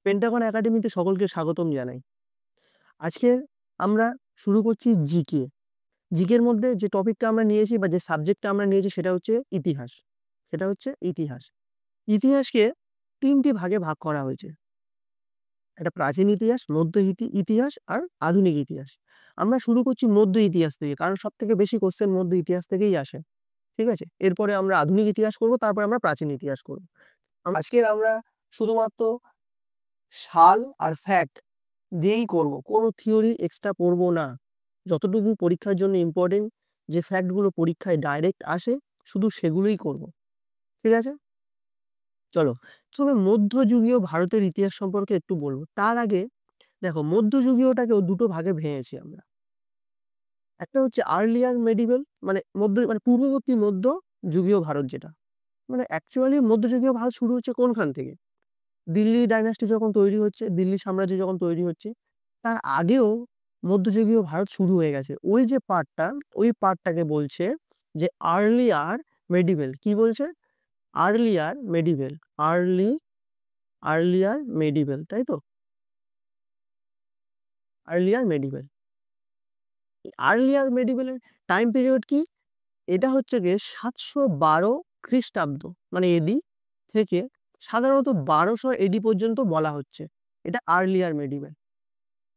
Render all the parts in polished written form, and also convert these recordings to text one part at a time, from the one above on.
Pentagon একাডেমিতে সকলকে স্বাগতম জানাই। আজকে আমরা শুরু করছি জিকে। জিকের মধ্যে যে টপিকটা আমরা নিয়েছি বা যে সাবজেক্টটা আমরা নিয়েছি সেটা হচ্ছে ইতিহাস। সেটা হচ্ছে ইতিহাস। ইতিহাসকে ৩ টি ভাগে ভাগ করা হয়েছে। একটা প্রাচীন ইতিহাস, মধ্য ইতিহাস আর আধুনিক ইতিহাস। আমরা শুরু করছি মধ্য ইতিহাস থেকে, কারণ সবথেকে বেশি কোশ্চেন মধ্য ইতিহাস থেকেই আসে। ঠিক আছে? এরপরে আমরা আধুনিক ইতিহাস করব, তারপরে আমরা প্রাচীন ইতিহাস করব। আজকের আমরা শুধুমাত্র সাল আর ফ্যাক্ট দিয়েই করব, কোনো থিওরি এক্সট্রা পড়বো না। যতটুকু পরীক্ষার জন্য ইম্পর্টেন্ট, যে ফ্যাক্টগুলো পরীক্ষায় ডাইরেক্ট আসে, শুধু সেগুলোই করব। ঠিক আছে? চলো, তবে মধ্যযুগীয় ভারতের ইতিহাস সম্পর্কে একটু বলবো। তার আগে দেখো, মধ্যযুগীয়টাকেও দুটো ভাগে ভেঙেছি আমরা। একটা হচ্ছে আর্লিয়ার মেডিভেল, মানে পূর্ববর্তী মধ্যযুগীয় ভারত, যেটা মানে অ্যাকচুয়ালি মধ্যযুগীয় ভারত শুরু হচ্ছে কোনখান থেকে? দিল্লি ডাইনাস্টি যখন তৈরি হচ্ছে, দিল্লি সাম্রাজ্য যখন তৈরি হচ্ছে, তার আগেও মধ্যযুগীয় ভারত শুরু হয়ে গেছে। ওই যে পার্টটা, ওই পার্টটাকে বলছে যে আর্লিয়ার মেডিভেল। কি বলছে? Earlier medieval. আর্লিয়ার মেডিভেল, তাই তো? Earlier medieval. আর্লিয়ার মেডিভেলের টাইম পিরিয়ড কি? এটা হচ্ছে গিয়ে 712 খ্রিস্টাব্দ, মানে এডি থেকে সাধারণত 1200 এডি পর্যন্ত বলা হচ্ছে। এটা আর্লিয়ার মেডিভেল।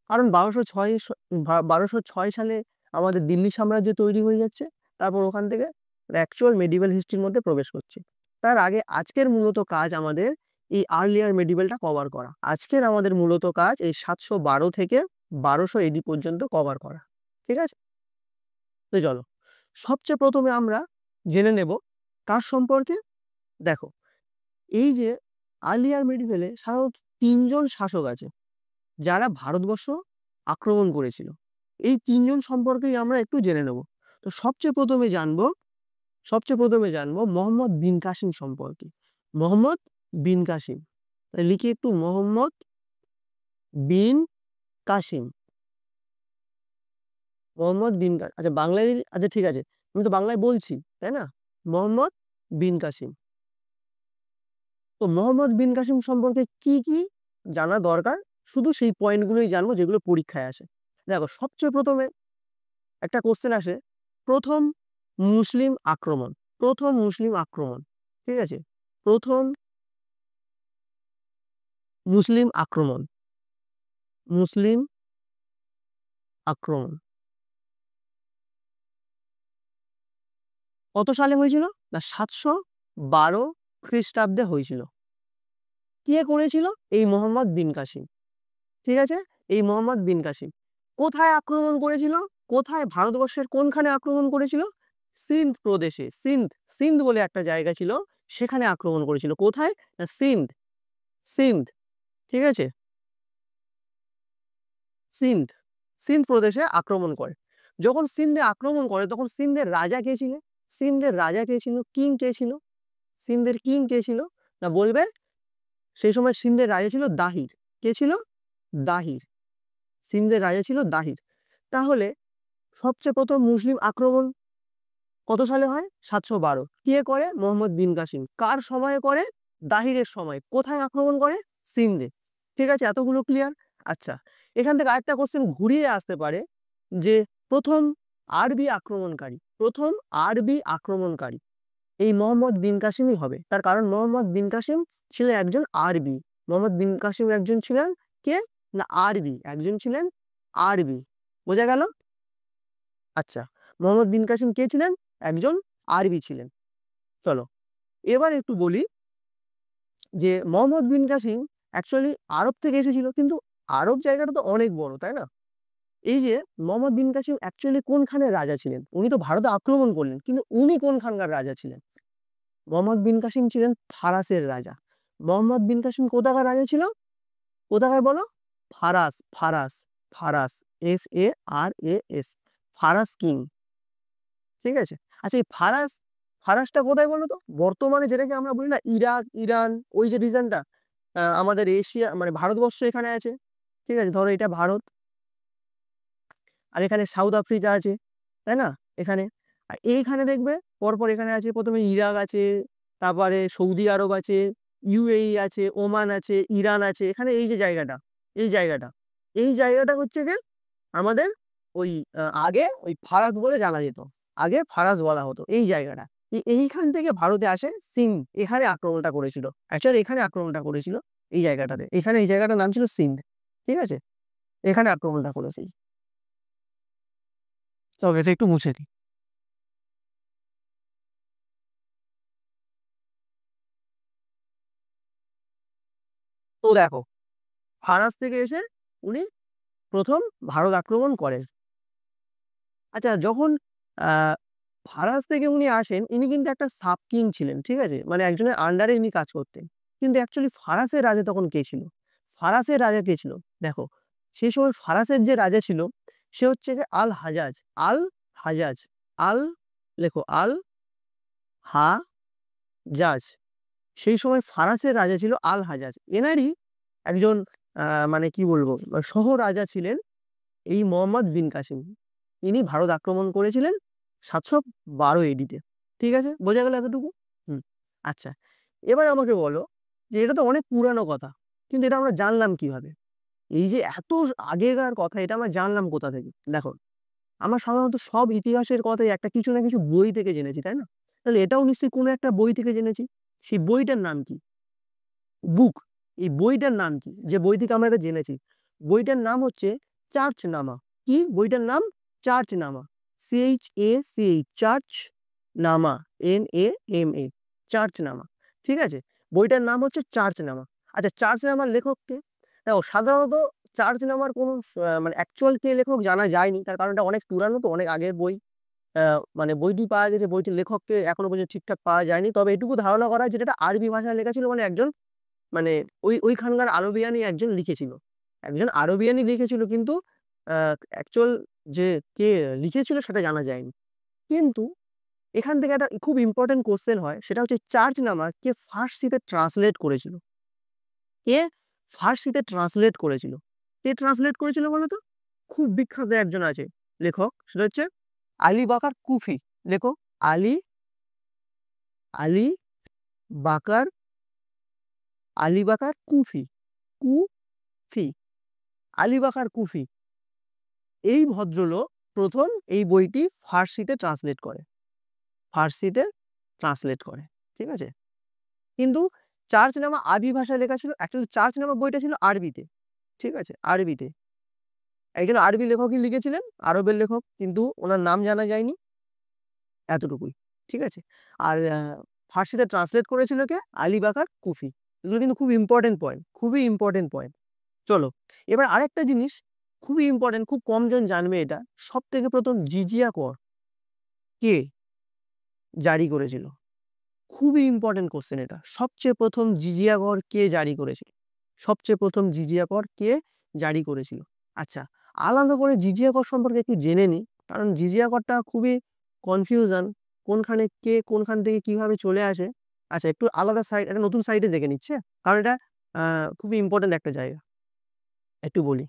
কারণ 1206 সালে আমাদের দিল্লি সাম্রাজ্য তৈরি হয়ে যাচ্ছে, তারপর ওখান থেকে অ্যাকচুয়াল মেডিভেল হিস্ট্রির মধ্যে প্রবেশ করছে। তার আগে আজকের মূলত কাজ আমাদের এই আর্লিয়ার মেডিভেলটা কভার করা। আজকের আমাদের মূলত কাজ এই 712 থেকে 1200 এডি পর্যন্ত কভার করা। ঠিক আছে? তো চলো, সবচেয়ে প্রথমে আমরা জেনে নেব কার সম্পর্কে। দেখো, এই যে আর্লিয়ার মেডিভেলে সাধারণত 3জন শাসক আছে যারা ভারতবর্ষ আক্রমণ করেছিল। এই 3জন সম্পর্কেই আমরা একটু জেনে নেব। তো সবচেয়ে প্রথমে জানবো মোহাম্মদ বিন কাসিম সম্পর্কে। মোহাম্মদ বিন কাসিম, লিখি একটু, মোহাম্মদ বিন কাসিম। মোহাম্মদ বিন কাসিম, আচ্ছা বাংলায়, আচ্ছা ঠিক আছে, আমি তো বাংলায় বলছি, তাই না? মোহাম্মদ বিন কাসিম। তো মোহাম্মদ বিন কাসিম সম্পর্কে কি কি জানা দরকার, শুধু সেই পয়েন্টগুলোই জানবো যেগুলো পরীক্ষায় আসে। দেখো, সবচেয়ে প্রথমে একটা কোশ্চেন আসে, প্রথম মুসলিম আক্রমণ। প্রথম মুসলিম আক্রমণ, ঠিক আছে? প্রথম মুসলিম আক্রমণ, মুসলিম আক্রমণ কত সালে হয়েছিল? না, 712 খ্রিস্টাব্দে হয়েছিল। কে করেছিল? এই মোহাম্মদ বিন কাসিম। ঠিক আছে? এই মোহাম্মদ বিন কাসিম কোথায় আক্রমণ করেছিল? কোথায়? ভারতবর্ষের কোনখানে আক্রমণ করেছিল? সিন্ধ প্রদেশে। সিন্ধ বলে একটা জায়গা ছিল, সেখানে আক্রমণ করেছিল। কোথায়? না, সিন্ধ। ঠিক আছে? সিন্ধ প্রদেশে আক্রমণ করে। যখন সিন্ধে আক্রমণ করে, তখন সিন্ধের রাজা কে ছিল? কিং কে ছিল? সিন্ধের কিং কে ছিল? না, বলবে সেই সময় সিন্ধের রাজা ছিল দাহির। কে ছিল? দাহির। সিন্ধের রাজা ছিল দাহির। তাহলে সবচেয়ে প্রথম মুসলিম আক্রমণ কত সালে হয়? 712। কে করে? মোহাম্মদ বিন কাসিম। কার সময়ে করে? দাহিরের সময়। কোথায় আক্রমণ করে? সিন্ধে। ঠিক আছে? এতগুলো ক্লিয়ার? আচ্ছা, এখান থেকে আরেকটা কোশ্চেন ঘুরিয়ে আসতে পারে, যে প্রথম আরবি আক্রমণকারী এই মোহাম্মদ বিন কাসিমই হবে। তার কারণ মোহাম্মদ বিন কাসিম ছিলেন একজন আরবি। মোহাম্মদ বিন কাসিম একজন ছিলেন কে? না, আরবি। একজন ছিলেন আরবি। বোঝা গেল? আচ্ছা, মোহাম্মদ বিন কাসিম কে ছিলেন? একজন আরবি ছিলেন। চলো, এবার একটু বলি যে মোহাম্মদ বিন কাসিম অ্যাকচুয়ালি আরব থেকে এসেছিল, কিন্তু আরব জায়গাটা তো অনেক বড়, তাই না? এই যে মোহাম্মদ বিন কাসিম অ্যাকচুয়ালি কোনখানের রাজা ছিলেন? উনি তো ভারতে আক্রমণ করলেন, কিন্তু উনি কোনখানকার রাজা ছিলেন? মোহাম্মদ বিন কাসিম ছিলেন ফারাসের রাজা। মোহাম্মদ বিন কাসিম কোথাকার রাজা ছিল? কোথাকার বলো? ফারাস। FARAS, Farage king. ঠিক আছে? আচ্ছা, এই ফারাসটা কোথায় বলো তো? বর্তমানে যেটাকে আমরা বলি না ইরাক, ইরান, ওই যে রিজনটা, আমাদের এশিয়া, মানে ভারতবর্ষ এখানে আছে। ঠিক আছে? ধরো এটা ভারত, আর এখানে সাউথ আফ্রিকা আছে, তাই না? এখানে, আর এইখানে দেখবে পরপর এখানে আছে, প্রথমে ইরাক আছে, তারপরে সৌদি আরব আছে, ইউএই আছে, ওমান আছে, ইরান আছে, এখানে এই যে জায়গাটা, এই জায়গাটা, এই জায়গাটা হচ্ছে গিয়ে আমাদের ওই আগে ওই ফারাজ বলে জানা যেত, আগে ফারাজ বলা হতো এই জায়গাটা। এইখান থেকে ভারতে আসে সিন্ধ, এখানে আক্রমণটা করেছিল, অ্যাকচুয়ালি এখানে আক্রমণটা করেছিল এই জায়গাটাতে, এখানে এই জায়গাটার নাম ছিল সিন্ধ, ঠিক আছে, এখানে আক্রমণটা করেছে। তবে এটা একটু মুছে দিই। তো দেখো, ফারাজ থেকে এসে উনি প্রথম ভারত আক্রমণ করেন। আচ্ছা, যখন আহ ফারাজ থেকে উনি আসেন, ইনি কিন্তু একটা সাব কিং ছিলেন, ঠিক আছে, মানে একজনের আন্ডারে ইনি কাজ করতেন। কিন্তু অ্যাকচুয়ালি ফারাসের রাজা তখন কে ছিল? ফারাসের রাজা কে ছিল? দেখো, সেই সময় ফারাসের যে রাজা ছিল সে হচ্ছে যে আল হাজাজ, আল হাজাজ, আল, লেখো আল হাজাজ। সেই সময় ফারাসের রাজা ছিল আল হাজাজ। এনারই একজন মানে কি বলবো, সহ রাজা ছিলেন এই মোহাম্মদ বিন কাসিম। ইনি ভারত আক্রমণ করেছিলেন 712 এডিতে। ঠিক আছে, বোঝা গেল এতটুকু? হুম। আচ্ছা, এবার আমাকে বলো যে এটা তো অনেক পুরানো কথা, কিন্তু এটা আমরা জানলাম কিভাবে? এই যে এত আগেকার কথা, এটা আমরা জানলাম কোথা থেকে? দেখো, আমরা সাধারণত সব ইতিহাসের কথাই একটা কিছু না কিছু বই থেকে জেনেছি, তাই না? তাহলে এটাও নিশ্চয়ই কোনো একটা বই থেকে জেনেছি। সেই বইটার নাম কি? বুক। এই বইটার নাম কি যে বই থেকে আমরা এটা জেনেছি? বইটার নাম হচ্ছে চার্চ নামা। কি বইটার নাম? চার্চ নামা, CHACH, চার্চ নামা, NAMA, চার্চ নামা, ঠিক আছে, বইটার নাম হচ্ছে চার্চ নামা। আচ্ছা, চার্চ নামার লেখককে, দেখো সাধারণত চার্চ নামার কোনো মানে অ্যাকচুয়াল কে লেখক জানা যায়নি, তার কারণটা অনেক পুরানো, তো অনেক আগের বই। মানে বইটি পাওয়া গেছে, বইটির লেখককে এখনো পর্যন্ত ঠিকঠাক পাওয়া যায়নি, তবে এটুকু ধারণা করা হয় যেটা একটা আরবি ভাষায় লেখা ছিল, মানে একজন, মানে ওইখানকার আরবিয়ানই একজন লিখেছিল, একজন আরবিয়ানই লিখেছিল, কিন্তু অ্যাকচুয়াল যে কে লিখেছিল সেটা জানা যায়নি। কিন্তু এখান থেকে একটা খুব ইম্পর্টেন্ট কোশ্চেন হয়, সেটা হচ্ছে চার্চ নামা কে ফার্সিতে ট্রান্সলেট করেছিল? কে ফার্সিতে ট্রান্সলেট করেছিল? কে ট্রান্সলেট করেছিল বলো তো? খুব বিখ্যাত একজন আছে লেখক, সেটা হচ্ছে আলী বাকার কুফি। লেখো, আলী, আলী বাকার, আলী বাকার কুফি, কুফি, আলী বাকার কুফি। এই ভদ্রলোক প্রথম এই বইটি ফার্সিতে ট্রান্সলেট করে, ফার্সিতে ট্রান্সলেট করে, ঠিক আছে। কিন্তু চার্চ নামা আরবি ভাষায় লেখা ছিল, অ্যাকচুয়ালি চার্চ নামা বইটা ছিল আরবিতে, ঠিক আছে, আরবিতে। একজন আরবি লেখকই লিখেছিলেন, আরবের লেখক, কিন্তু ওনার নাম জানা যায়নি, এতটুকুই, ঠিক আছে। আর ফার্সিতে ট্রান্সলেট করেছিল কে? আলী বাকার কুফি। এগুলো কিন্তু খুব ইম্পর্টেন্ট পয়েন্ট, খুবই ইম্পর্টেন্ট পয়েন্ট। চলো, এবার আরেকটা জিনিস খুবই ইম্পর্টেন্ট, খুব কম জন জানবে এটা, সব থেকে প্রথম জিজিয়া কর কে জারি করেছিল? খুবই ইম্পর্টেন্ট কোশ্চেন এটা, সবচেয়ে প্রথম জিজিয়া কর কে জারি করেছিল? সবচেয়ে প্রথম জিজিয়া কর কে জারি করেছিল? আচ্ছা, আলাদা করে জিজিয়া কর সম্পর্কে একটু জেনে নিই, কারণ জিজিয়া করটা খুবই কনফিউশন, কোনখানে কে কোনখান থেকে কিভাবে চলে আসে। আচ্ছা, একটু আলাদা সাইড, একটা নতুন সাইডে দেখে নিচ্ছে, কারণ এটা খুবই ইম্পর্টেন্ট একটা জায়গা, একটু বলি।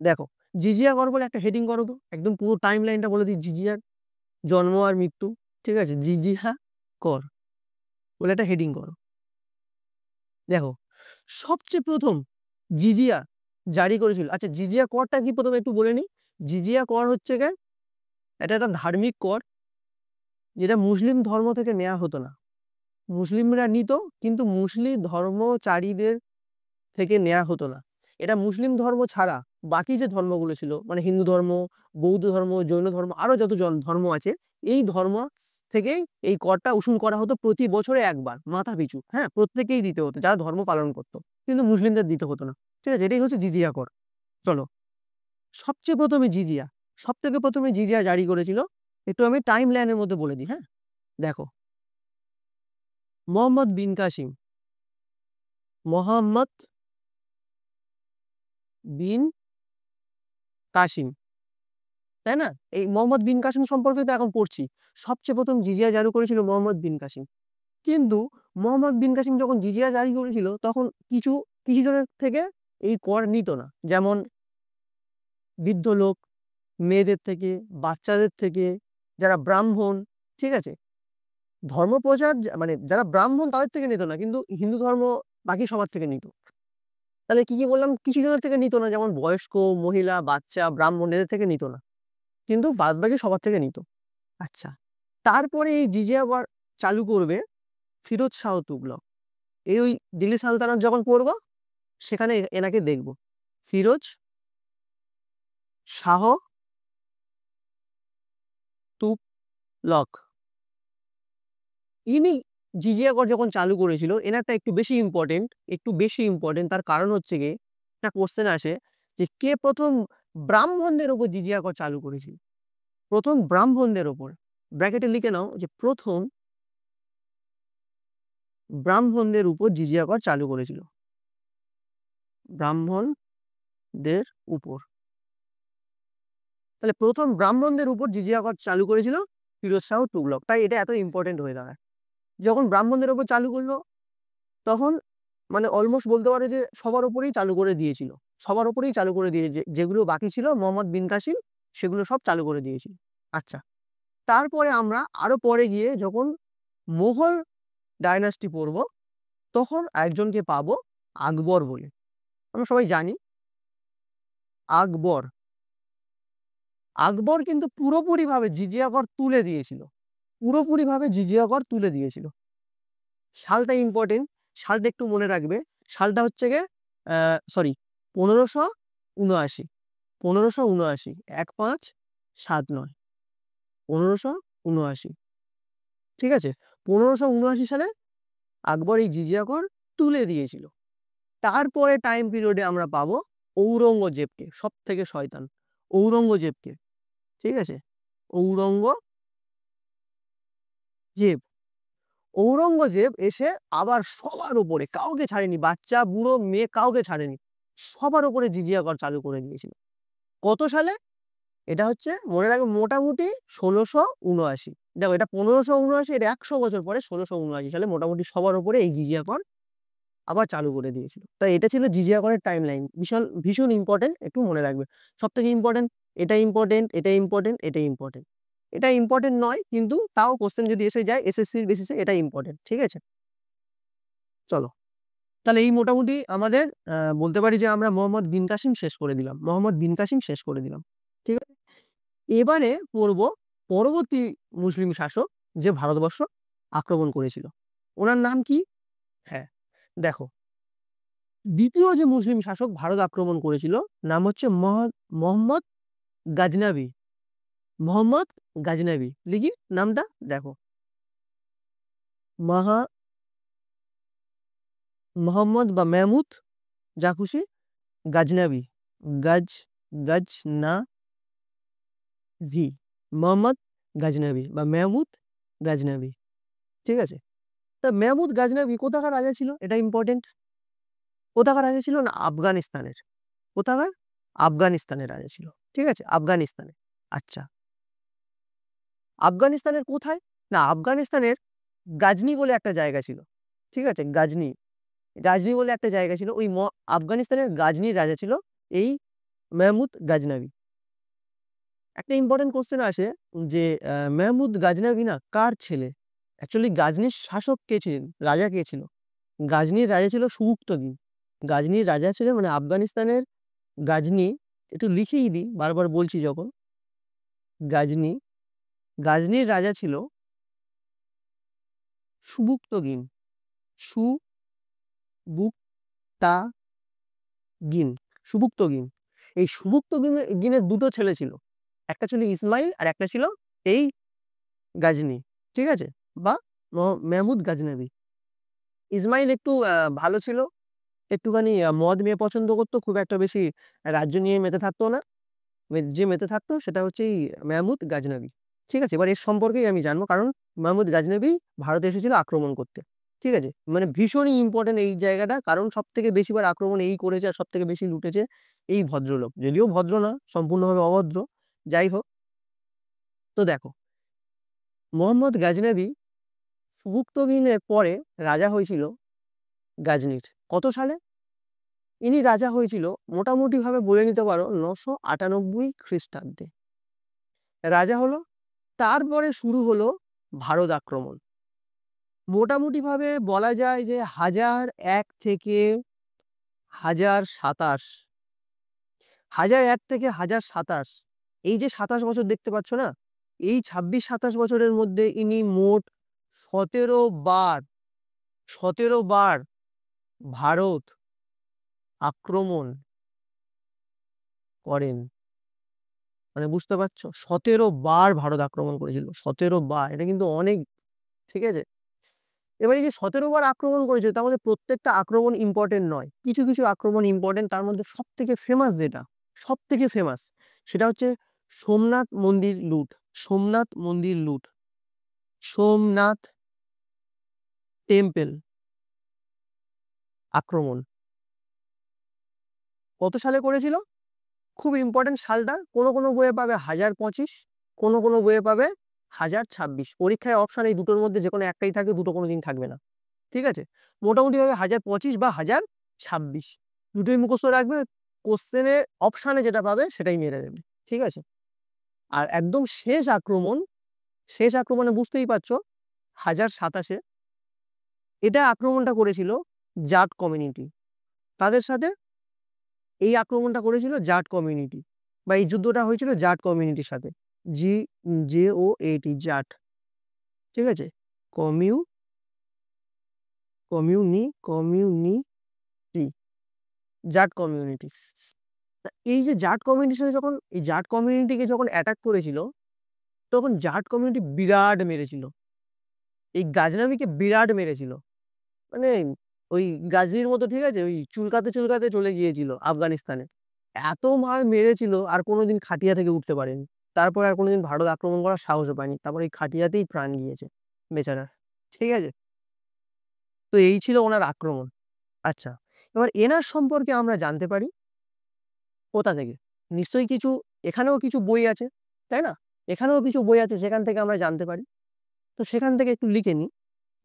দেখো, জিজিয়া কর বলে একটা হেডিং করো তো, একদম পুরো টাইম লাইনটা বলে দিই, জিজিয়ার জন্ম আর মৃত্যু, ঠিক আছে, জিজিয়া কর বলে একটা হেডিং করো। দেখো, সবচেয়ে প্রথম জিজিয়া জারি করেছিল, আচ্ছা জিজিয়া করটা কি প্রথমে একটু বলে নিই। জিজিয়া কর হচ্ছে গিয়ে এটা একটা ধার্মিক কর, যেটা মুসলিম ধর্ম থেকে নেওয়া হতো না, মুসলিমরা নিত, কিন্তু মুসলিম ধর্মচারীদের থেকে নেওয়া হতো না। এটা মুসলিম ধর্ম ছাড়া বাকি যে ধর্মগুলো ছিল, মানে হিন্দু ধর্ম, বৌদ্ধ ধর্ম, জৈন ধর্ম, আরো যত ধর্ম আছে, এই ধর্ম থেকেই এই করটা উসুল করা হতো প্রতি বছরে একবার মাথা পিছু, হ্যাঁ, প্রত্যেকেই দিতে হতো যারা ধর্ম পালন করতো, কিন্তু মুসলিমদের দিতে হতো না, ঠিক আছে, এটাই হচ্ছে জিজিয়া কর। চলো, সবচেয়ে প্রথমে জিজিয়া, সব থেকে প্রথমে জিজিয়া জারি করেছিল, একটু আমি টাইম লাইনের মধ্যে বলে দিই, হ্যাঁ। দেখো, মোহাম্মদ বিন কাসিম, মোহাম্মদ বিন কাসিম, তাই না? এই মোহাম্মদ বিন কাসিম সম্পর্কে তো এখন পড়ছি। সবচেয়ে প্রথম জিজিয়া জারি করেছিল মোহাম্মদ বিন কাসিম। কিন্তু মোহাম্মদ বিন কাসিম যখন জিজিয়া জারি করেছিল, তখন কিছু কিছু জনের থেকে এই কর নিত না, যেমন বৃদ্ধ লোক, মেয়েদের থেকে, বাচ্চাদের থেকে, যারা ব্রাহ্মণ, ঠিক আছে, ধর্মপ্রচার মানে যারা ব্রাহ্মণ তাদের থেকে নিত না, কিন্তু হিন্দু ধর্ম বাকি সবার থেকে নিত। তাহলে কি বললাম, কিছু জনের থেকে নিত না, যেমন বয়স্ক, মহিলা, বাচ্চা, ব্রাহ্মণ এদের থেকে নিত না, কিন্তু বাদ বাকি সবার থেকে নিত। আচ্ছা, তারপরে এই জিজিয়া আবার চালু করবে ফিরোজ শাহ তুগলক। এই ওই দিল্লি সালতানাত যখন পড়বো সেখানে এনাকে দেখব, ফিরোজ শাহ তুগলক। ইনি জিজিয়া কর যখন চালু করেছিল, এনারটা একটু বেশি ইম্পর্টেন্ট। তার কারণ হচ্ছে গিয়ে একটা কোশ্চেন আসে যে কে প্রথম ব্রাহ্মণদের উপর জিজিয়া কর চালু করেছিল। প্রথম ব্রাহ্মণদের ওপর, ব্র্যাকেটে লিখে নাও যে প্রথম ব্রাহ্মণদের উপর জিজিয়া কর চালু করেছিল, ব্রাহ্মণদের উপর। তাহলে প্রথম ব্রাহ্মণদের উপর জিজিয়া কর চালু করেছিল ফিরোজ শাহ তুগলক, তাই এটা এত ইম্পর্টেন্ট হয়ে দাঁড়ায়। যখন ব্রাহ্মণদের উপর চালু করলো তখন মানে অলমোস্ট বলতে পারে যে সবার উপরেই চালু করে দিয়েছিল, সবার উপরেই চালু করে দিয়ে, যেগুলো বাকি ছিল মোহাম্মদ বিন কাসিম সেগুলো সব চালু করে দিয়েছিল। আচ্ছা, তারপরে আমরা আরো পরে গিয়ে যখন মুঘল ডায়নাস্টি পড়ব তখন একজনকে পাবো আকবর বলে। আমরা সবাই জানি আকবর। আকবর কিন্তু পুরোপুরিভাবে জিজিয়া কর তুলে দিয়েছিল, পুরোপুরিভাবে জিজিয়া কর তুলে দিয়েছিল। সালটা ইম্পর্টেন্ট, সালটা একটু মনে রাখবে। সালটা হচ্ছে গিয়ে সরি 1579, 1579, 1579, 1579। ঠিক আছে, 1579 সালে আকবর এই জিজিয়া কর তুলে দিয়েছিল। তারপরে টাইম পিরিয়ডে আমরা পাবো ঔরঙ্গজেবকে, সব থেকে শয়তান ঔরঙ্গজেবকে। ঠিক আছে, ঔরঙ্গজেব। ঔরঙ্গজেব এসে আবার সবার উপরে, কাউকে ছাড়েনি, বাচ্চা বুড়ো মেয়ে কাউকে ছাড়েনি, সবার উপরে জিজিয়া কর চালু করে দিয়েছিল। কত সালে? এটা হচ্ছে মনে রাখবে মোটামুটি 1679। দেখো এটা 1579, এটা 100 বছর পরে 1679 সালে মোটামুটি সবার উপরে এই জিজিয়া কর আবার চালু করে দিয়েছিল। তাই এটা ছিল জিজিয়া করের টাইম লাইন, ভীষণ ভীষণ ইম্পর্টেন্ট, একটু মনে রাখবে। সব থেকে ইম্পর্টেন্ট, এটা ইম্পর্টেন্ট, এটা ইম্পর্টেন্ট, এটা ইম্পর্টেন্ট। এটা ইম্পর্টেন্ট নয়, কিন্তু তাও কোশ্চেন যদি এসে যায় এসএসসির বেসিসে এটা ইম্পর্টেন্ট। ঠিক আছে, চলো তাহলে এই মোটামুটি আমাদের বলতে পারি যে আমরা মোহাম্মদ বিন কাসিম শেষ করে দিলাম, মোহাম্মদ বিন কাসিম শেষ করে দিলাম। ঠিক আছে, এবারে পড়ব পরবর্তী মুসলিম শাসক যে ভারতবর্ষ আক্রমণ করেছিল, ওনার নাম কি? হ্যাঁ দেখো, দ্বিতীয় যে মুসলিম শাসক ভারত আক্রমণ করেছিল নাম হচ্ছে মোহাম্মদ গাজনাবি। মোহাম্মদ গাজনাবি, লিখি নামটা দেখো, মোহাম্মদ বা মেহমুদ, যা খুশি, গাজনাবি, গাজ গাজনাভি, মোহাম্মদ গাজনাবি বা মেহমুদ গাজনাবি। ঠিক আছে, তা মেহমুদ গাজনাবি কোথাকার রাজা ছিল? এটা ইম্পর্টেন্ট। কোথাকার রাজা ছিল না? আফগানিস্তানের। কোথাকার? আফগানিস্তানের রাজা ছিল। ঠিক আছে, আফগানিস্তানে। আচ্ছা, আফগানিস্তানের কোথায়? না, আফগানিস্তানের গাজনি বলে একটা জায়গা ছিল। ঠিক আছে, গাজনি, গাজনি বলে একটা জায়গা ছিল, ওই আফগানিস্তানের গাজনির রাজা ছিল এই মেহমুদ গাজনাবি। একটা ইম্পর্টেন্ট কোশ্চেন আসে যে মেহমুদ গাজনাবি না কার ছেলে? অ্যাকচুয়ালি গাজনির শাসক কে ছিলেন, রাজা কে ছিল? গাজনির রাজা ছিল সুবুক্তগিন। গাজনির রাজা ছিল মানে আফগানিস্তানের গাজনি, একটু লিখেই দিই বারবার বলছি যখন, গাজনি, গাজনির রাজা ছিল সুবুক্তগিন, সুবুক্তাগিন, সুবুক্তগিন। এই সুবুক্তগিনের দুটো ছেলে ছিল, একটা ছিল ইসমাইল আর একটা ছিল এই গাজনি। ঠিক আছে, বা মেহমুদ গাজনাবি। ইসমাইল একটু ভালো ছিল, একটুখানি মদ মেয়ে পছন্দ করতো, খুব একটা বেশি রাজ্য নিয়ে মেতে থাকতো না। যে মেতে থাকতো সেটা হচ্ছে এই মেহমুদ গাজনাবি। ঠিক আছে, এবার এর সম্পর্কেই আমি জানবো, কারণ মেহমুদ গাজনাবি ভারতে এসেছিল আক্রমণ করতে। ঠিক আছে, মানে ভীষণই ইম্পর্টেন্ট এই জায়গাটা, কারণ সব থেকে বেশিবার আক্রমণ এই করেছে আর সব থেকে বেশি লুটেছে এই ভদ্রলোক, যদিও ভদ্র না, সম্পূর্ণভাবে অভদ্র, যাই হোক। তো দেখো, মোহাম্মদ গাজনাবি সুবুক্তগিনের পরে রাজা হয়েছিল গাজনির। কত সালে? ইনি রাজা হয়েছিল মোটামুটি ভাবে বলে নিতে পারো 998 খ্রিস্টাব্দে রাজা হলো। তারপরে শুরু হলো ভারত আক্রমণ। মোটামুটি ভাবে বলা যায় যে 1001 থেকে 1027, 1001 থেকে 1027, এই যে 27 বছর দেখতে পাচ্ছ না, এই 26-27 বছরের মধ্যে ইনি মোট 17 বার ভারত আক্রমণ করেন। মানে বুঝতে পারছো, 17 বার ভারত আক্রমণ করেছিল, 17 বার, এটা কিন্তু অনেক, ঠিক আছে। এবারে যে 17 বার আক্রমণ করেছে তার মধ্যে প্রত্যেকটা আক্রমণ ইম্পর্টেন্ট নয়, কিছু কিছু আক্রমণ ইম্পর্টেন্ট। তার মধ্যে সব থেকে ফেমাস যেটা, সব থেকে ফেমাস, সেটা হচ্ছে সোমনাথ মন্দির লুট। সোমনাথ মন্দির লুট, সোমনাথ টেম্পল আক্রমণ কত সালে করেছিল? খুব ইম্পর্টেন্ট সালটা, কোনো কোনো বইয়ে পাবে 1025, কোনো কোনো বইয়ে পাবে 1026। পরীক্ষায় অপশন এই দুটোর মধ্যে যে কোনো একটাই থাকবে, দুটো কোনোদিন থাকবে না, ঠিক আছে। মোটামুটি ভাবে 1025 বা 1026, দুটোই মুখস্থ রাখবে। কোশ্চেনে অপশানে যেটা পাবে সেটাই মেরে দেবে, ঠিক আছে। আর একদম শেষ আক্রমণ, শেষ আক্রমণে বুঝতেই পারছো 1027-এ, এটা আক্রমণটা করেছিল জাট কমিউনিটি। তাদের সাথে এই আক্রমণটা করেছিল জাট কমিউনিটি, বা এই যুদ্ধটা হয়েছিল জাট কমিউনিটির সাথে। JOAT, জাট, ঠিক আছে। কমিউনিটি, জাট কমিউনিটি। এই যে জাট কমিউনিটির সাথে যখন, এই জাট কমিউনিটিকে যখন অ্যাটাক করেছিল, তখন জাট কমিউনিটি বিরাট মেরেছিল, এই গাজনবীকে বিরাট মেরেছিল। মানে ওই গাজনির মতো, ঠিক আছে, ওই চুলকাতে চুলকাতে চলে গিয়েছিল আফগানিস্তানে। এত মার মেরেছিল আর কোনোদিন খাটিয়া থেকে উঠতে পারেনি। তারপর আর কোনোদিন ভারত আক্রমণ করার সাহসও পায়নি, তারপর এই খাটিয়াতেই প্রাণ গিয়েছে বেচারা, ঠিক আছে। তো এই ছিল ওনার আক্রমণ। আচ্ছা, এবার এনার সম্পর্কে আমরা জানতে পারি কোথা থেকে? নিশ্চয়ই কিছু, এখানেও কিছু বই আছে, তাই না? এখানেও কিছু বই আছে সেখান থেকে আমরা জানতে পারি। তো সেখান থেকে একটু লিখে নিই।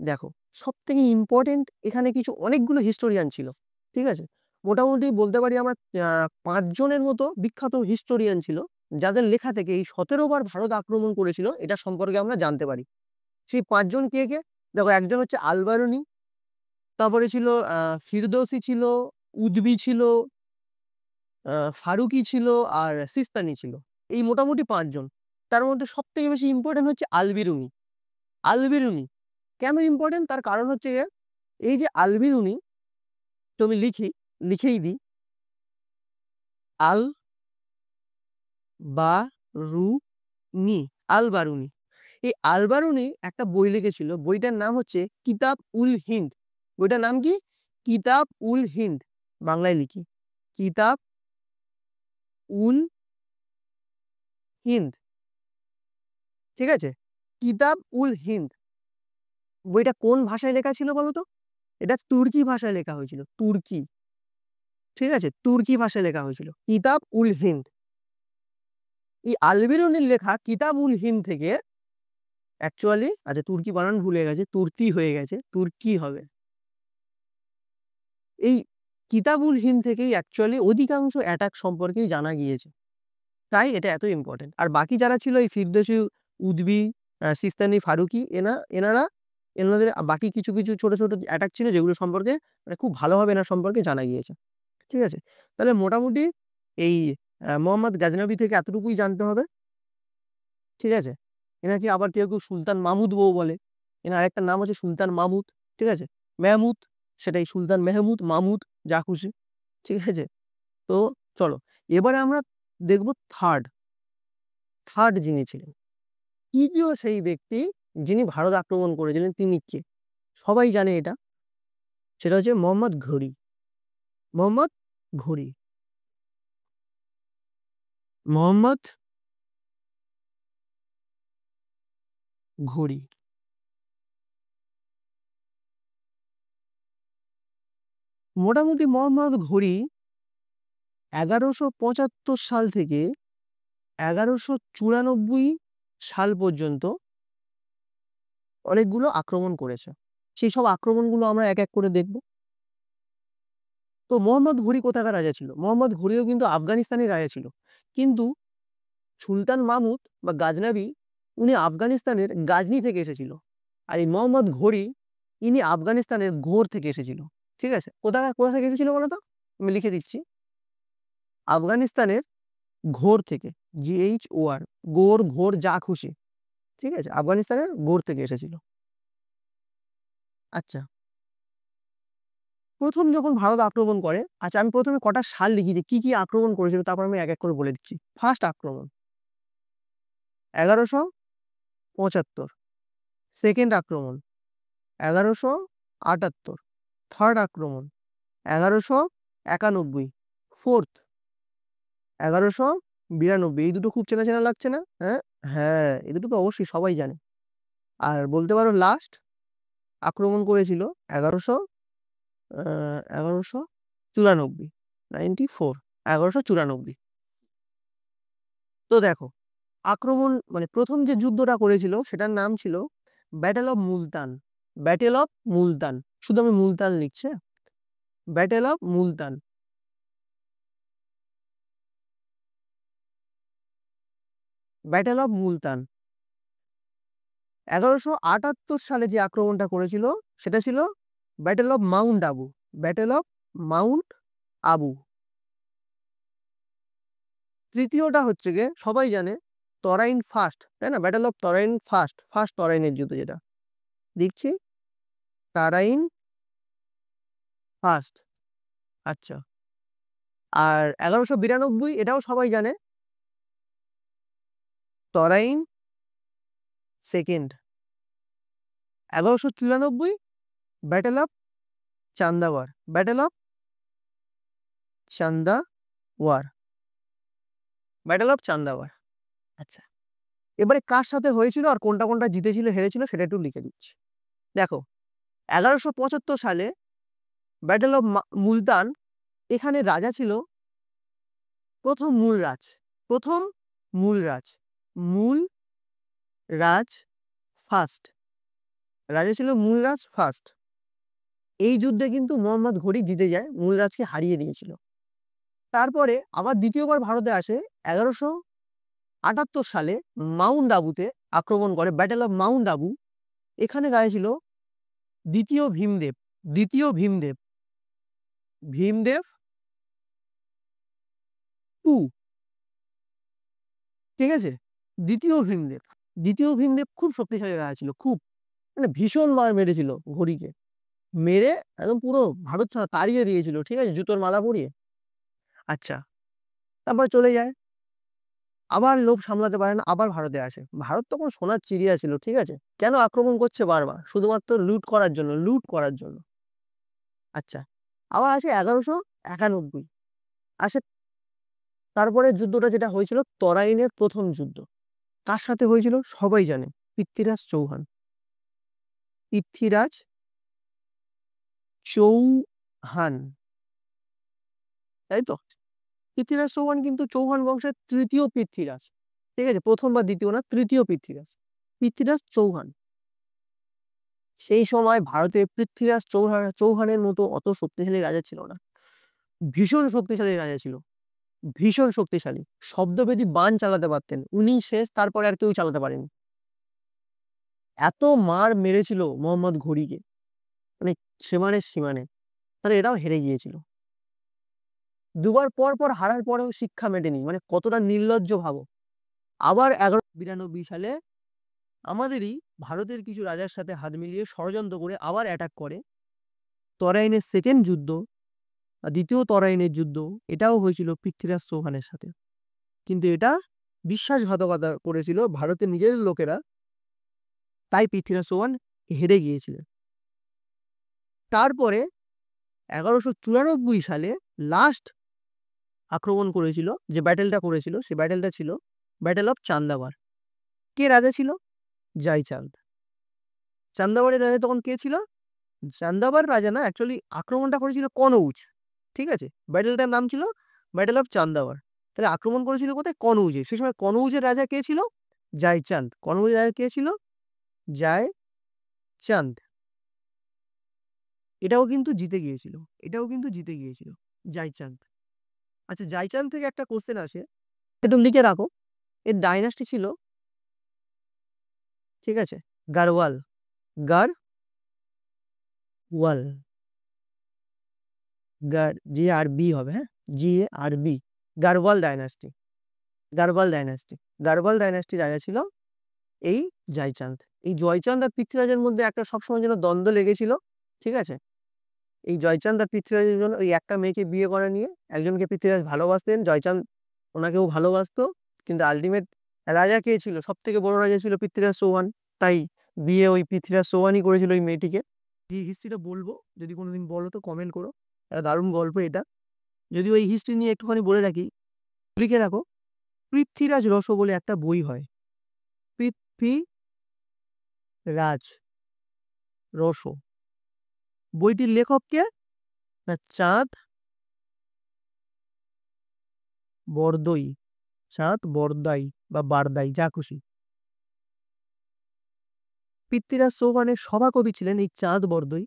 দেখো, সব থেকে ইম্পর্টেন্ট এখানে কিছু অনেকগুলো হিস্টোরিয়ান ছিল, ঠিক আছে। মোটামুটি বলতে পারি আমরা 5 জনের মতো বিখ্যাত হিস্টোরিয়ান ছিল, যাদের লেখা থেকে এই 17 বার ভারত আক্রমণ করেছিল এটা সম্পর্কে আমরা জানতে পারি। সেই 5 জন কে কে? দেখো, একজন হচ্ছে আলবারুনি, তারপরে ছিল ফিরদৌসি ছিল, উদবি ছিল, ফারুকি ছিল, আর সিস্তানি ছিল। এই মোটামুটি 5 জন। তার মধ্যে সব থেকে বেশি ইম্পর্টেন্ট হচ্ছে আলবিরুনি। আলবিরুনি কেন ইম্পর্টেন্ট? তার কারণ হচ্ছে এই যে আলবিরুনি, তো আমি লিখেই দিই, আল বারুনি, আলবারুনি। এই আলবারুনি একটা বই লিখেছিল, বইটার নাম হচ্ছে কিতাব উল হিন্দ। বইটার নাম কি? কিতাব উল হিন্দ। বাংলায় লিখি, কিতাব উল হিন্দ, ঠিক আছে। কিতাব উল হিন্দ বইটা কোন ভাষায় লেখা ছিল বলতো? এটা তুর্কি ভাষায় লেখা হয়েছিল, তুর্কি, ঠিক আছে, তুর্কি ভাষায় লেখা হয়েছিল কিতাব উল হিন্দ। এই আলবেরুনির লেখা কিতাব উল হিন্দ থেকে অ্যাকচুয়ালি, আচ্ছা তুর্কি বানান ভুলে গেছে, তুর্কি হয়ে গেছে, তুর্কি হবে। এই কিতাব উল হিন্দ থেকেই অ্যাকচুয়ালি অধিকাংশ অ্যাটাক সম্পর্কেই জানা গিয়েছে, তাই এটা এত ইম্পর্টেন্ট। আর বাকি যারা ছিল, এই ফিরদৌসি, উদবি, সিস্তানি, ফারুকি, এনারা, এনাদের বাকি কিছু কিছু ছোট ছোট অ্যাটাক ছিল যেগুলো সম্পর্কে মানে খুব ভালোভাবে এনার সম্পর্কে জানা গিয়েছে, ঠিক আছে। তাহলে মোটামুটি এই মোহাম্মদ গাজনবী থেকে এতটুকুই জানতে হবে, ঠিক আছে। এনাকে আবার কেউ কেউ সুলতান মাহমুদ বউ বলে। এনার আরেকটা নাম হচ্ছে সুলতান মাহমুদ, ঠিক আছে, মেহমুদ, সেটাই সুলতান মেহমুদ, মাহমুদ, যা খুশি, ঠিক আছে। তো চলো, এবারে আমরা দেখব থার্ড, থার্ড যিনি ছিলেন, তৃতীয় সেই ব্যক্তি যিনি ভারত আক্রমণ করেছিলেন, তিনি কে? সবাই জানে এটা, সেটা হচ্ছে মোহাম্মদ ঘুরি। মোহাম্মদ ঘুরি, মোহাম্মদ ঘুরি। মোটামুটি মোহাম্মদ ঘুরি 1175 সাল থেকে 1194 সাল পর্যন্ত অনেকগুলো আক্রমণ করেছে। সেই সব আক্রমণগুলো আমরা এক এক করে দেখব। তো মোহাম্মদ ঘুরি কোথাকার রাজা ছিল? মোহাম্মদ ঘুরিও কিন্তু আফগানিস্তানের রাজা ছিল, কিন্তু সুলতান মাহমুদ বা গাজনবী, উনি আফগানিস্তানের গাজনি থেকে এসেছিল। আর এই মোহাম্মদ ঘুরি ইনি আফগানিস্তানের ঘোর থেকে এসেছিল। ঠিক আছে, কোথা থেকে এসেছিল বলতো? আমি লিখে দিচ্ছি, আফগানিস্তানের ঘোর থেকে, GHOR, গোর ঘোর যা খুশি, ঠিক আছে, আফগানিস্তানের ঘোর থেকে এসেছিল। আচ্ছা, প্রথম যখন ভারত আক্রমণ করে, আচ্ছা আমি প্রথমে কটা সাল লিখি যে কি কি আক্রমণ করেছিল, তারপর আমি এক এক করে বলে দিচ্ছি। ফার্স্ট আক্রমণ 1175, সেকেন্ড আক্রমণ 1178, থার্ড আক্রমণ 1191, ফোর্থ 1192। এই দুটো খুব চেনা চেনা লাগছে না? হ্যাঁ হ্যাঁ, এই দুটো তো অবশ্যই সবাই জানে। আর বলতে পারো লাস্ট আক্রমণ করেছিল 1194, 1194। তো দেখো, আক্রমণ মানে প্রথম যে যুদ্ধটা করেছিল সেটার নাম ছিল battle of Multan. Battle of Multan, শুধু আমি মুলতান লিখছে, battle of Multan. Battle of Multan 1178 সালে যে আক্রমণটা করেছিল সেটা ছিল battle of Mount Abu. Battle of Mount Abu. তৃতীয়টা হচ্ছে গিয়ে সবাই জানে তরাইন ফার্স্ট, তাই না? Battle of Tarain first, first তরাইনের যুদ্ধ যেটা দেখছি, তারাইন ফার্স্ট। আচ্ছা, আর 1192 এটাও সবাই জানে, Tarain second. 1194 battle of Chandawar, battle of Chandawar, battle of Chandawar. আচ্ছা, এবারে কার সাথে হয়েছিল আর কোনটা কোনটা জিতেছিল হেরেছিল সেটা একটু লিখে দিচ্ছি। দেখো, 1175 সালে ব্যাটেল অফ মুলতান, এখানে রাজা ছিল প্রথম মূলরাজ, প্রথম মূলরাজ, মূল রাজ ফার্স্ট, রাজা ছিল মূলরাজ ফার্স্ট। এই যুদ্ধে কিন্তু মোহাম্মদ ঘুরি জিতে যায়, মূলরাজকে হারিয়ে দিয়েছিল। তারপরে আবার দ্বিতীয়বার ভারতে আসে 1178 সালে, মাউন্ট আবুতে আক্রমণ করে, ব্যাটেল অফ মাউন্ট আবু। এখানে রাজা ছিল দ্বিতীয় ভীমদেব, দ্বিতীয় ভীমদেব, ভীমদেব টু, ঠিক আছে, দ্বিতীয় ভীমদেব। দ্বিতীয় ভীমদেব খুব শক্তিশালী রাজা ছিল, খুব, মানে ভীষণ মার মেরেছিল ঘড়িকে, মেরে একদম পুরো ভারত ছাড়া তাড়িয়ে দিয়েছিল, ঠিক আছে, জুতোর মালা পরিয়ে। আচ্ছা, তারপর চলে যায়, আবার লোভ সামলাতে পারে না, আবার ভারতে আসে। ভারত তখন সোনার চিড়িয়া ছিল, ঠিক আছে, কেন আক্রমণ করছে বারবার? শুধুমাত্র লুট করার জন্য, লুট করার জন্য। আচ্ছা, আবার আসে 1191 আসে। তারপরে যুদ্ধটা যেটা হয়েছিল তরাইনের প্রথম যুদ্ধ, কার সাথে হয়েছিল সবাই জানে, পৃথ্বীরাজ চৌহান, পৃথ্বীরাজ চৌহান, তাই তো? পৃথ্বীরাজ চৌহান কিন্তু চৌহান বংশের তৃতীয় পৃথ্বীরাজ, ঠিক আছে, প্রথম বা দ্বিতীয় না, তৃতীয় পৃথ্বীরাজ, পৃথ্বীরাজ চৌহান। সেই সময় ভারতে পৃথ্বীরাজ চৌহানের মতো অত শক্তিশালী রাজা ছিল না, ভীষণ শক্তিশালী রাজা ছিল, ভীষণ শক্তিশালী, শব্দবেদী বাণ চালাতে পারতেন উনি শেষ, তারপরে আর কেউ চালাতে পারেনি। এত মার মেরেছিল মোহাম্মদ ঘুরিকে, মানে সীমানে সীমানে, তাহলে এরাও হেরে গিয়েছিল। দুবার পর পর হারার পরেও শিক্ষা মেটেনি, মানে কতটা নির্লজ্জ ভাবো। আবার 1192 সালে আমাদেরই ভারতের কিছু রাজার সাথে হাত মিলিয়ে ষড়যন্ত্র করে আবার অ্যাটাক করে। তরাইনের সেকেন্ড যুদ্ধ, দ্বিতীয় তরাইনের যুদ্ধ, এটাও হয়েছিল পৃথ্বীরাজ চৌহানের সাথে, কিন্তু এটা বিশ্বাসঘাতকতা করেছিল ভারতের নিজের লোকেরা, তাই পৃথ্বীরাজ চৌহান হেরে গিয়েছিলেন। তারপরে 1194 সালে লাস্ট আক্রমণ করেছিল, যে ব্যাটেলটা করেছিল সে ব্যাটেলটা ছিল ব্যাটেল অফ চান্দাবার। কে রাজা ছিল? জয়চাঁদ। চান্দাবারের রাজা তখন কে ছিল? চান্দাবার রাজা না, অ্যাকচুয়ালি আক্রমণটা করেছিল কনৌজ, ঠিক আছে, ব্যাটেলটার নাম ছিল ব্যাটেল অফ চান্দাবার। তাহলে আক্রমণ করেছিল কোথায়? কনৌজে। সেই সময় কনৌজের রাজা কে ছিল? জয়চাঁদ। কনৌজের রাজা কে ছিল? জয়চাঁদ। এটাও কিন্তু জিতে গিয়েছিল, এটাও কিন্তু জিতে গিয়েছিল জয়চাঁদ। আচ্ছা, জয়চাঁদ থেকে একটা কোশ্চেন আসে, একটু লিখে রাখো, এর ডাইনাস্টি ছিল, ঠিক আছে, গাড়ওয়াল, গাড়ওয়াল। ওয়াল, জি আর বি হবে, হ্যাঁ, জি আর বি, Garhwal dynasty. Garhwal dynasty, Garhwal dynasty রাজা ছিল এই জয়চাঁদ। এই জয়চাঁদ আর পৃথ্বীরাজের মধ্যে একটা সবসময় যেন দ্বন্দ্ব লেগেছিল, ঠিক আছে। এই জয়চাঁদ আর পৃথ্বীরাজের জন্য ওই একটা মেয়েকে বিয়ে করা নিয়ে, একজনকে পৃথ্বীরাজ ভালোবাসতেন, জয়চাঁদ ওনাকেও ভালোবাসতো, কিন্তু আলটিমেট রাজা কে ছিল, সব থেকে বড় রাজা ছিল পৃথ্বীরাজ চৌহান, তাই বিয়ে ওই পৃথ্বীরাজ চৌহানই করেছিল ওই মেয়েটিকে। এই হিস্ট্রিটা বলবো, যদি কোনোদিন বলো তো কমেন্ট করো, একটা দারুণ গল্প এটা। যদি ওই হিস্ট্রি নিয়ে একটুখানি বলে রাখি, লিখে রাখো, পৃথ্বীরাজ রস বলে একটা বই হয়, পৃথ্বীরাজ রস। বইটির লেখক কে? না চাঁদ বরদই, চাঁদ বরদাই বা বারদাই, যা খুশি। পৃথ্বীরাজ চৌহানের সভাকবি ছিলেন এই চাঁদ বরদই।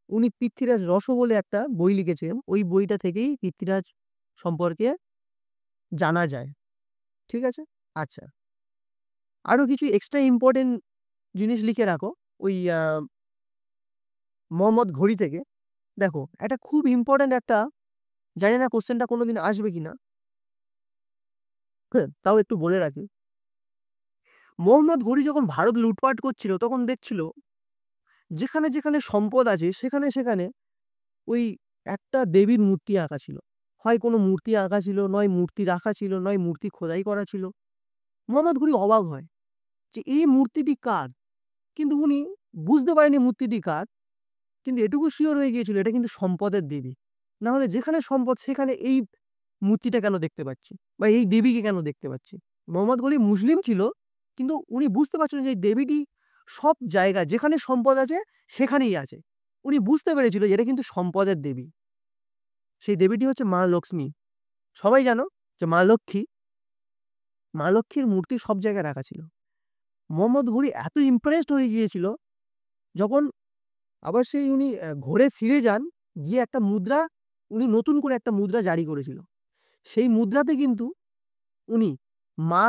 উনি পৃথ্বীরাজ রস বলে একটা বই লিখেছিলেন, ওই বইটা থেকেই পৃথ্বীরাজ সম্পর্কে জানা যায়, ঠিক আছে। আচ্ছা, আরো কিছু এক্সট্রা ইম্পর্টেন্ট জিনিস লিখে রাখো ওই মোহাম্মদ ঘড়ি থেকে। দেখো, এটা খুব ইম্পর্টেন্ট একটা, জানি না কোশ্চেনটা কোনোদিন আসবে কিনা, তাও একটু বলে রাখি। মোহাম্মদ ঘড়ি যখন ভারত লুটপাট করছিল, তখন দেখছিল যেখানে যেখানে সম্পদ আছে সেখানে সেখানে ওই একটা দেবীর মূর্তি আঁকা ছিল, হয় কোনো মূর্তি আঁকা ছিল, নয় মূর্তি রাখা ছিল, নয় মূর্তি খোদাই করা ছিল। মোহাম্মদ ঘুরি অবাক হয় যে এই মূর্তিটি কার, কিন্তু উনি বুঝতে পারেনি মূর্তিটি কার, কিন্তু এটুকু শিওর হয়ে গিয়েছিল এটা কিন্তু সম্পদের দেবী। না হলে যেখানে সম্পদ সেখানে এই মূর্তিটা কেন দেখতে পাচ্ছি, বা এই দেবীকে কেন দেখতে পাচ্ছি। মোহাম্মদ ঘুরি মুসলিম ছিল, কিন্তু উনি বুঝতে পারছেন যে এই দেবীটি সব জায়গা যেখানে সম্পদ আছে সেখানেই আছে। উনি বুঝতে পেরেছিল যে এটা কিন্তু সম্পদের দেবী। সেই দেবীটি হচ্ছে মা লক্ষ্মী। সবাই জানো যে মা লক্ষ্মী, মা লক্ষ্মীর মূর্তি সব জায়গায় রাখা ছিল। মোহাম্মদ ঘুরি এত ইমপ্রেসড হয়ে গিয়েছিল, যখন আবার সেই উনি ঘুরে ফিরে যান, গিয়ে একটা মুদ্রা, উনি নতুন করে একটা মুদ্রা জারি করেছিল। সেই মুদ্রাতে কিন্তু উনি মা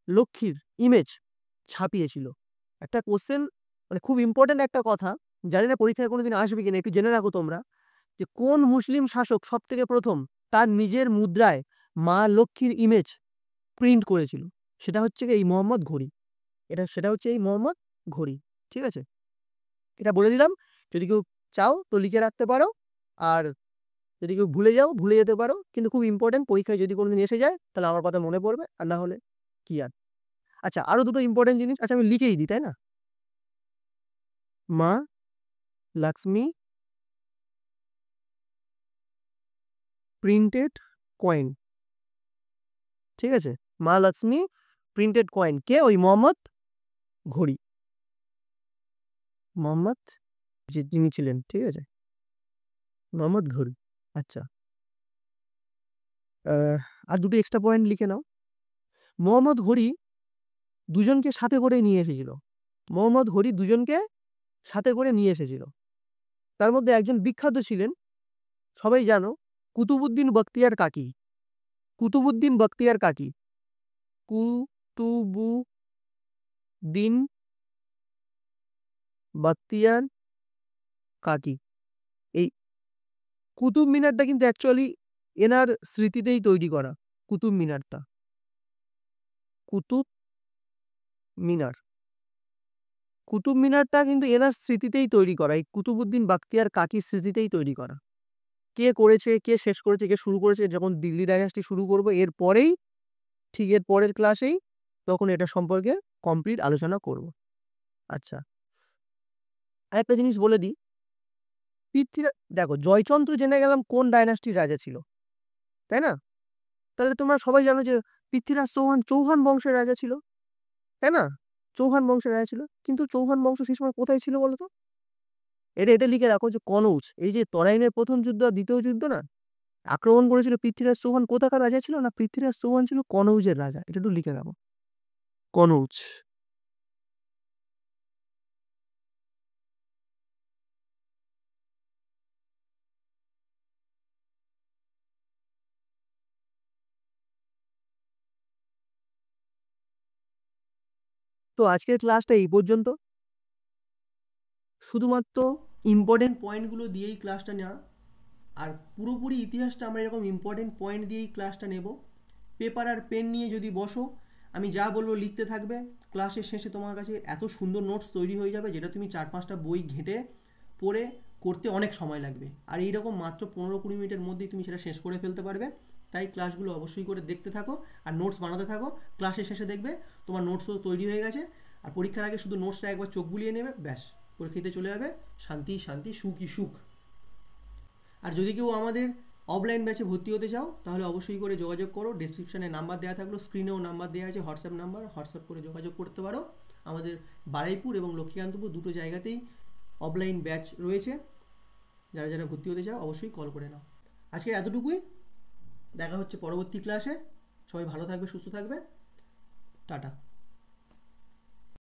লক্ষ্মীর ইমেজ ছাপিয়েছিল। একটা কোশ্চেন, মানে খুব ইম্পর্টেন্ট একটা কথা, জানি না পরীক্ষায় কোনোদিন আসবে কিনা, একটু জেনে রাখো তোমরা, যে কোন মুসলিম শাসক সব থেকে প্রথম তার নিজের মুদ্রায় মা লক্ষ্মীর ইমেজ প্রিন্ট করেছিল। সেটা হচ্ছে এই মোহাম্মদ ঘড়ি। সেটা হচ্ছে এই মোহাম্মদ ঘড়ি, ঠিক আছে। এটা বলে দিলাম, যদি কেউ চাও তো লিখে রাখতে পারো, আর যদি কেউ ভুলে যাও ভুলে যেতে পারো, কিন্তু খুব ইম্পর্টেন্ট, পরীক্ষায় যদি কোনোদিন এসে যায় তাহলে আমার কথা মনে পড়বে, আর না হলে কি আর। আচ্ছা, আরো দুটো ইম্পর্টেন্ট জিনিস, আচ্ছা আমি লিখেই দিই, তাই না। মা লক্ষ্মী প্রিন্টেড কয়েন, ঠিক আছে। মা লক্ষ্মী প্রিন্টেড কয়েন কে? ওই মোহাম্মদ ঘড়ি, মোহাম্মদ যে যিনি ছিলেন, ঠিক আছে, মোহাম্মদ ঘড়ি। আচ্ছা, আর দুটো এক্সট্রা পয়েন্ট লিখে নাও। মোহাম্মদ ঘড়ি দুজনকে সাথে করে নিয়ে এসেছিল, মোহাম্মদ ঘড়ি দুজনকে সাথে করে নিয়ে এসেছিল। তার মধ্যে একজন বিখ্যাত ছিলেন, সবাই জানো, কুতুবুদ্দিন বখতিয়ার কাকি। কুতুবুদ্দিন বখতিয়ার কাকি, কুতুবুদ্দিন বখতিয়ার কাকি। এই কুতুব মিনারটা কিন্তু অ্যাকচুয়ালি এনার স্মৃতিতেই তৈরি করা। কুতুব মিনারটা, কুতুব মিনার, কুতুব মিনারটা কিন্তু এনার স্মৃতিতেই তৈরি করা, এই কুতুবুদ্দিন বখতিয়ার কাকির স্মৃতিতেই তৈরি করা। কে করেছে, কে শেষ করেছে, কে শুরু করেছে, যখন দিল্লি ডাইনাস্টি শুরু করবো এর পরেই, ঠিক এর পরের ক্লাসেই, তখন এটা সম্পর্কে কমপ্লিট আলোচনা করব। আচ্ছা, আরেকটা জিনিস বলে দিই, পৃথ্বীরাজ, দেখো জয়চন্দ্র জেনে গেলাম কোন ডাইনাস্টির রাজা ছিল, তাই না। তাহলে তোমরা সবাই জানো যে পৃথ্বীরাজ চৌহান চৌহান বংশের রাজা ছিল, তাই না। চৌহান বংশের রাজা ছিল, কিন্তু চৌহান বংশ সেই সময় কোথায় ছিল বলো তো। এটা এটা লিখে রাখো যে কনৌজ, এই যে তরাইনের প্রথম যুদ্ধ আর দ্বিতীয় যুদ্ধ না, আক্রমণ করেছিল পৃথ্বীরাজ চৌহান, কোথাকার রাজা ছিল না, পৃথ্বীরাজ চৌহান ছিল কনৌজের রাজা। এটা একটু লিখে রাখো, কনৌজ। তো আজকের ক্লাসটা এই পর্যন্ত। শুধুমাত্র ইম্পর্টেন্ট পয়েন্টগুলো দিয়েই ক্লাসটা নেওয়া, আর পুরোপুরি ইতিহাসটা আমরা এরকম ইম্পর্টেন্ট পয়েন্ট দিয়েই ক্লাসটা নেব। পেপার আর পেন নিয়ে যদি বসো, আমি যা বলবো লিখতে থাকবে, ক্লাসের শেষে তোমার কাছে এত সুন্দর নোটস তৈরি হয়ে যাবে যেটা তুমি 4-5টা বই ঘেঁটে পড়ে করতে অনেক সময় লাগবে, আর এইরকম মাত্র 15-20 মিনিটের মধ্যেই তুমি সেটা শেষ করে ফেলতে পারবে। তাই ক্লাসগুলো অবশ্যই করে দেখতে থাকো আর নোটস বানাতে থাকো। ক্লাসের শেষে দেখবে তোমার নোটসও তৈরি হয়ে গেছে, আর পরীক্ষার আগে শুধু নোটসটা একবার চোখ বুলিয়ে নেবে, ব্যাস পরীক্ষাতে চলে যাবে শান্তি শান্তি, সুখই সুখ। আর যদি কেউ আমাদের অফলাইন ব্যাচে ভর্তি হতে চাও তাহলে অবশ্যই করে যোগাযোগ করো, ডেসক্রিপশনে নাম্বার দেওয়া থাকলো, স্ক্রিনেও নাম্বার দেওয়া আছে, হোয়াটসঅ্যাপ নাম্বার, হোয়াটসঅ্যাপ করে যোগাযোগ করতে পারো। আমাদের বারুইপুর এবং লক্ষ্মীকান্তপুর দুটো জায়গাতেই অফলাইন ব্যাচ রয়েছে, যারা যারা ভর্তি হতে চাও অবশ্যই কল করে নাও। আজকে এতটুকুই, দেখা হচ্ছে পরবর্তী ক্লাসে। সবাই ভালো থাকবে, সুস্থ থাকবে, টাটা।